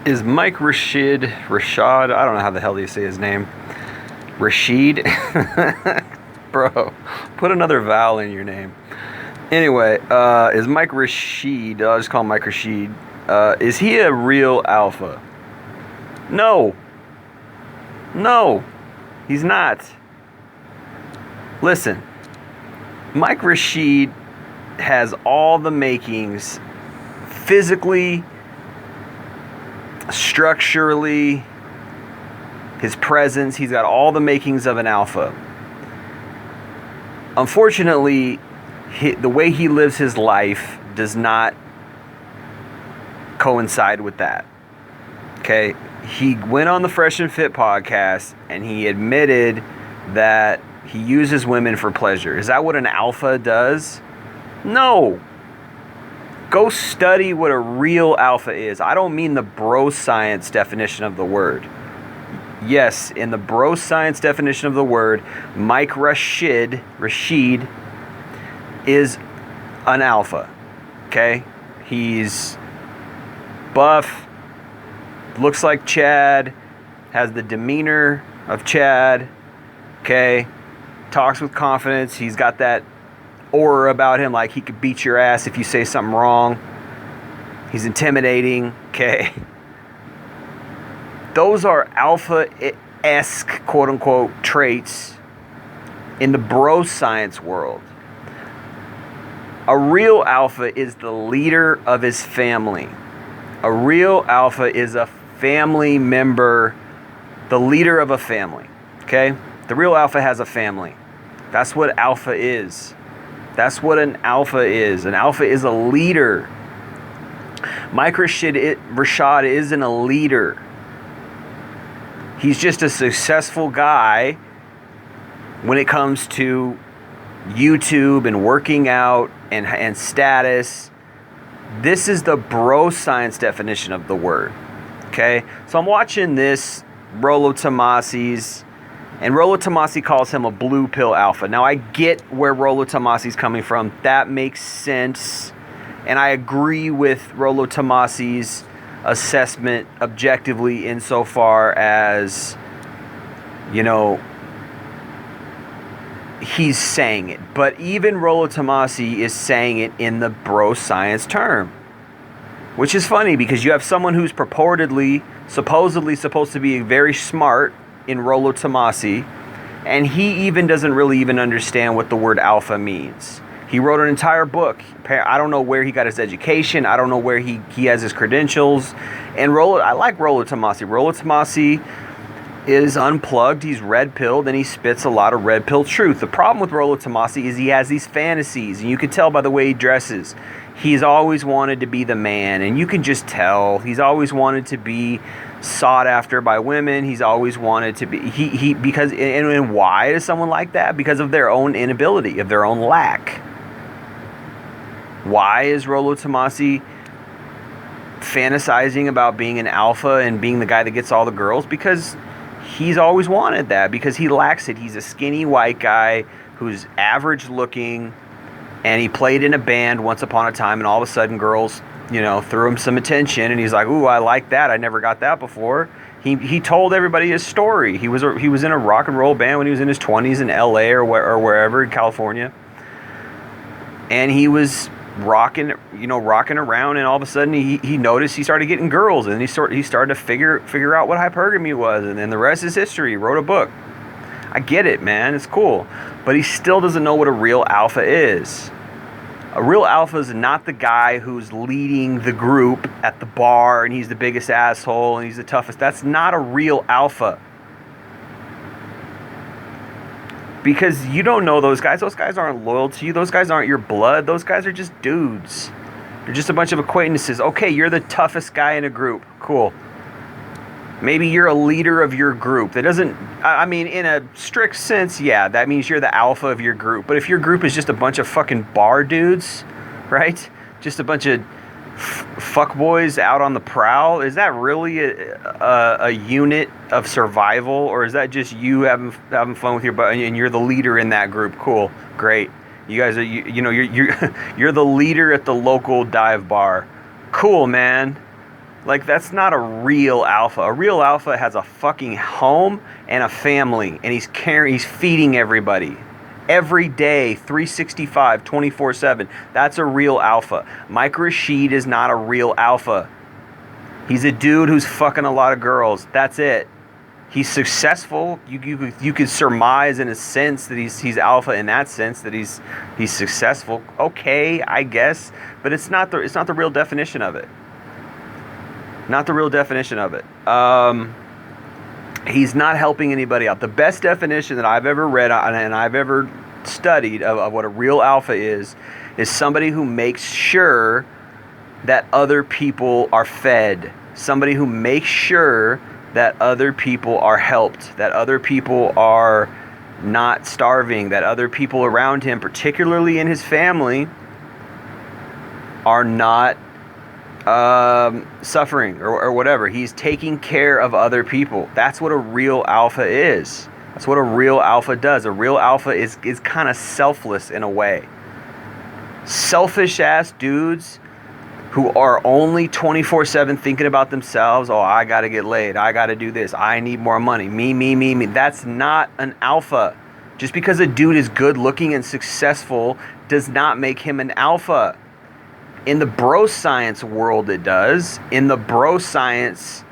Is Mike Rashid, I don't know how the hell do you say his name. Rashid? Bro, put another vowel in your name. Anyway, is Mike Rashid, I'll just call him Mike Rashid, is he a real alpha? No. No, he's not. Listen, Mike Rashid has all the makings physically, structurally, his presence, he's got all the makings of an alpha. Unfortunately, the way he lives his life does not coincide with that. Okay? He went on the Fresh and Fit podcast and he admitted that he uses women for pleasure. Is that what an alpha does? No. Go study what a real alpha is. I don't mean the bro science definition of the word. Yes, in the bro science definition of the word, Mike Rashid is an alpha. Okay? He's buff, looks like Chad, has the demeanor of Chad, okay? Talks with confidence. He's got that aura about him, like he could beat your ass if you say something wrong. He's intimidating, okay? Those are alpha-esque, quote-unquote, traits in the bro science world. A real alpha is the leader of his family. A real alpha is a family member, the leader of a family, okay? The real alpha has a family. That's what alpha is. That's what an alpha is. An alpha is a leader. Mike Rashid isn't a leader. He's just a successful guy when it comes to YouTube and working out and status. This is the bro science definition of the word. Okay? So I'm watching this Rollo Tomasi's, and Rollo Tomasi calls him a blue pill alpha. Now I get where Rollo Tomasi's coming from. That makes sense. And I agree with Rollo Tomasi's assessment objectively insofar as, you know, he's saying it. But even Rollo Tomasi is saying it in the bro science term. Which is funny because you have someone who's supposedly supposed to be very smart in Rollo Tomasi, and he even doesn't really even understand what the word alpha means. He wrote an entire book. I don't know where he got his education. I don't know where he has his credentials. And I like Rollo Tomasi. Rollo Tomasi is unplugged. He's red-pilled, and he spits a lot of red-pill truth. The problem with Rollo Tomasi is he has these fantasies, and you can tell by the way he dresses. He's always wanted to be the man, and you can just tell. He's always wanted to be sought after by women. He's always wanted to be because and why is someone like that? Because of their own inability, of their own lack. Why is Rollo Tomasi fantasizing about being an alpha and being the guy that gets all the girls? Because he's always wanted that, because he lacks it. He's a skinny white guy who's average looking, and he played in a band once upon a time, and all of a sudden girls, you know, threw him some attention, and he's like, ooh, I like that. I never got that before. He told everybody his story. He was in a rock and roll band when he was in his 20s in LA or wherever in California. And he was rocking around, and all of a sudden he noticed he started getting girls, and he started to figure out what hypergamy was, and then the rest is history. He wrote a book. I get it, man. It's cool. But he still doesn't know what a real alpha is. A real alpha is not the guy who's leading the group at the bar and he's the biggest asshole and he's the toughest. That's not a real alpha. Because you don't know those guys. Those guys aren't loyal to you. Those guys aren't your blood. Those guys are just dudes. They're just a bunch of acquaintances. Okay, you're the toughest guy in a group. Cool. Maybe you're a leader of your group. That doesn't, I mean, in a strict sense, yeah, that means you're the alpha of your group. But if your group is just a bunch of fucking bar dudes, right? Just a bunch of fuckboys out on the prowl, is that really a unit of survival? Or is that just you having fun with your buddy and you're the leader in that group? Cool, great. You guys are, you're the leader at the local dive bar. Cool, man. Like, that's not a real alpha. A real alpha has a fucking home and a family, and he's feeding everybody every day, 365, 24/7. That's a real alpha. Mike Rashid is not a real alpha. He's a dude who's fucking a lot of girls. That's it. He's successful. You could surmise in a sense that he's alpha in that sense, that he's successful. Okay, I guess, but it's not the real definition of it. Not the real definition of it. He's not helping anybody out. The best definition that I've ever read and I've ever studied of what a real alpha is somebody who makes sure that other people are fed. Somebody who makes sure that other people are helped, that other people are not starving, that other people around him, particularly in his family, are not suffering or whatever. He's taking care of other people. That's what a real alpha is. That's what a real alpha does. A real alpha is kind of selfless in a way. Selfish ass dudes who are only 24/7 thinking about themselves. Oh, I gotta get laid. I gotta do this. I need more money. Me. That's not an alpha. Just because a dude is good looking and successful does not make him an alpha. In the bro science world, it does. In the bro science,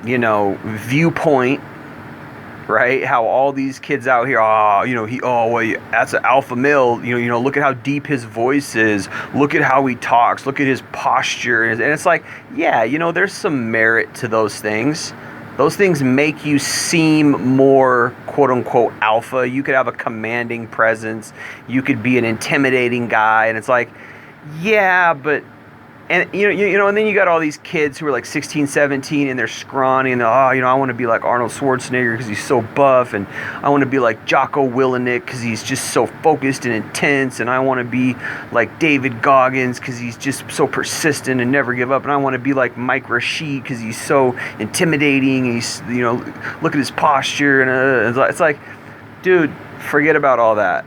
viewpoint, right? How all these kids out here, that's an alpha male. Look at how deep his voice is. Look at how he talks. Look at his posture. And it's like, yeah, there's some merit to those things. Those things make you seem more quote-unquote alpha. You could have a commanding presence. You could be an intimidating guy. And it's like, yeah, but... And, and then you got all these kids who are like 16, 17, and they're scrawny, and I want to be like Arnold Schwarzenegger because he's so buff, and I want to be like Jocko Willenick because he's just so focused and intense, and I want to be like David Goggins because he's just so persistent and never give up, and I want to be like Mike Rashid because he's so intimidating, and he's, look at his posture, and it's like, dude, forget about all that.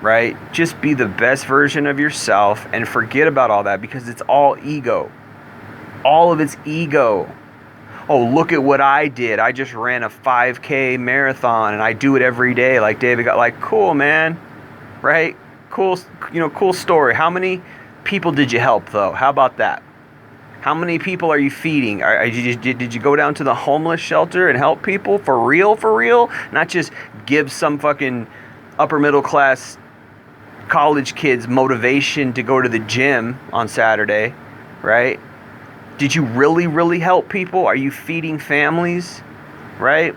Right? Just be the best version of yourself and forget about all that, because it's all ego. All of it's ego. Oh, look at what I did. I just ran a 5K marathon and I do it every day like David got. Like, cool, man. Right? Cool, cool story. How many people did you help though? How about that? How many people are you feeding? Did you go down to the homeless shelter and help people for real? Not just give some fucking upper middle class college kids motivation to go to the gym on Saturday, right? Did you really help people? Are you feeding families, right?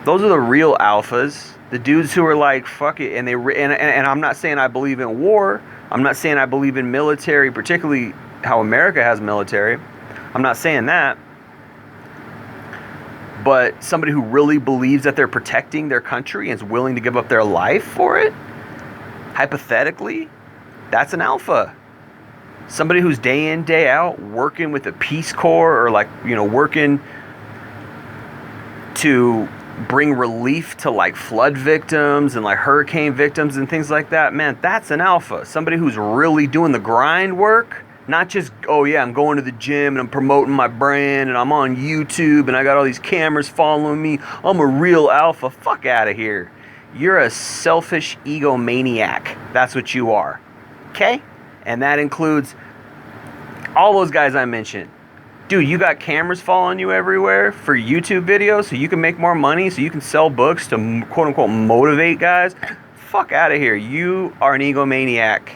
Those are the real alphas, the dudes who are like, fuck it, and I'm not saying I believe in war. I'm not saying I believe in military, particularly how America has military. I'm not saying that. But somebody who really believes that they're protecting their country and is willing to give up their life for it, hypothetically, that's an alpha. Somebody who's day in, day out working with the Peace Corps, or working to bring relief to like flood victims and like hurricane victims and things like that, man, that's an alpha. Somebody who's really doing the grind work. Not just, oh yeah, I'm going to the gym and I'm promoting my brand and I'm on YouTube and I got all these cameras following me. I'm a real alpha. Fuck out of here. You're a selfish egomaniac. That's what you are. Okay? And that includes all those guys I mentioned. Dude, you got cameras following you everywhere for YouTube videos so you can make more money, so you can sell books to quote unquote motivate guys. Fuck out of here. You are an egomaniac.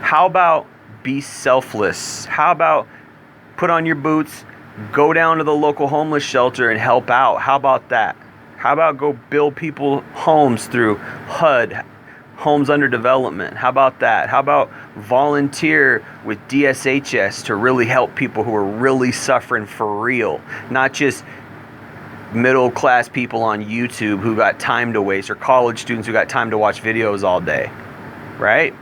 How about be selfless? How about put on your boots, go down to the local homeless shelter and help out? How about that? How about go build people homes through HUD, Homes Under Development? How about that? How about volunteer with DSHS to really help people who are really suffering for real? Not just middle class people on YouTube who got time to waste, or college students who got time to watch videos all day, right?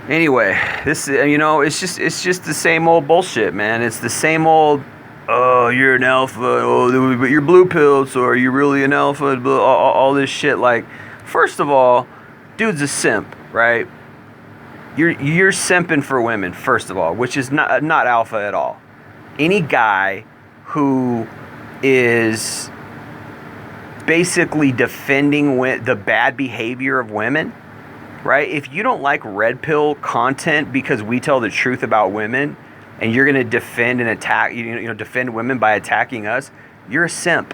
Anyway, this, it's just the same old bullshit, man. It's the same old, oh, you're an alpha, oh, but you're blue pilled, so are you really an alpha? All this shit. Like, first of all, dude's a simp, right? You're simping for women, first of all, which is not alpha at all. Any guy who is basically defending the bad behavior of women, right? If you don't like red pill content because we tell the truth about women, and you're going to defend and attack, defend women by attacking us, you're a simp.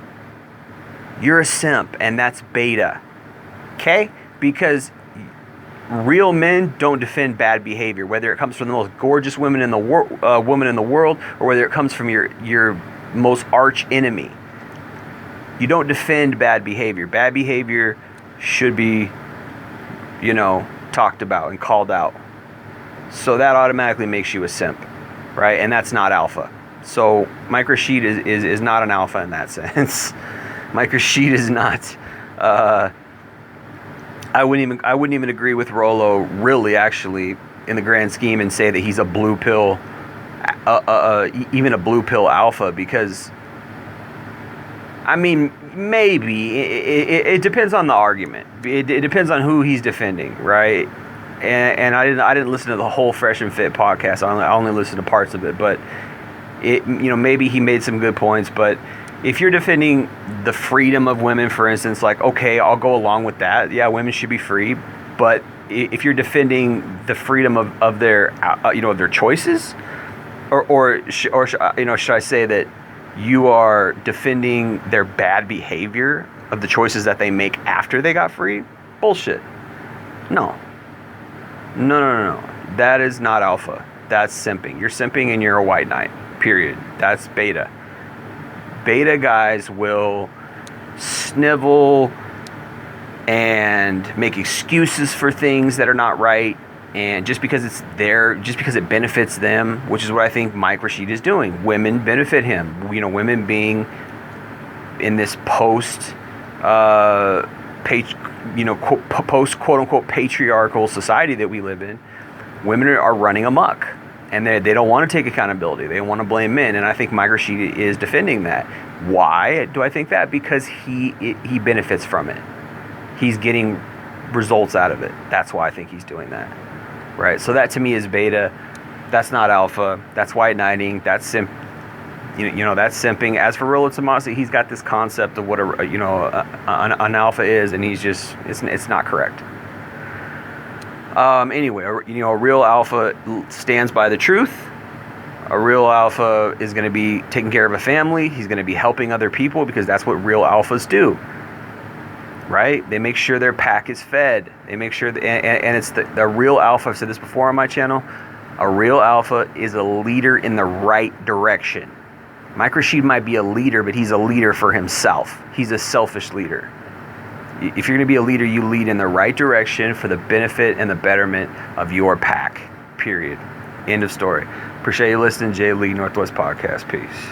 You're a simp, and that's beta. Okay? Because real men don't defend bad behavior, whether it comes from the most gorgeous woman in the world, or whether it comes from your most arch enemy. You don't defend bad behavior. Bad behavior should be, talked about and called out. So that automatically makes you a simp, right? And that's not alpha. So Mike Rashid is not an alpha in that sense. Mike Rashid is not. I wouldn't even agree with Rollo, really, actually, in the grand scheme, and say that he's a blue pill, even a blue pill alpha, because, I mean, maybe it depends on the argument. It depends on who he's defending, right? And I didn't listen to the whole Fresh and Fit podcast. I only listened to parts of it, but maybe he made some good points, but if you're defending the freedom of women, for instance, like, okay, I'll go along with that. Yeah, women should be free. But if you're defending the freedom of their, of their choices, or should I say that you are defending their bad behavior of the choices that they make after they got free? Bullshit. No. That is not alpha. That's simping. You're simping and you're a white knight. Period. That's beta. Beta guys will snivel and make excuses for things that are not right, and just because it benefits them, which is what I think Mike Rashid is doing. Women benefit him. Women being in this post quote unquote patriarchal society that we live in, women are running amok. And they don't want to take accountability. They want to blame men. And I think Mike Rashid is defending that. Why do I think that? Because he benefits from it. He's getting results out of it. That's why I think he's doing that. Right? So that to me is beta. That's not alpha. That's white knighting. That's that's simping. As for Rollo Tomasi, he's got this concept of what an alpha is, and it's not correct. Anyway, a real alpha stands by the truth. A real alpha is going to be taking care of a family. He's going to be helping other people, because that's what real alphas do, right? They make sure their pack is fed. They make sure and it's the real alpha. I've said this before on my channel. A real alpha is a leader in the right direction. Mike Rashid might be a leader, but he's a leader for himself. He's a selfish leader. If you're going to be a leader, you lead in the right direction for the benefit and the betterment of your pack. Period. End of story. Appreciate you listening. Jay Lee, Northwest Podcast. Peace.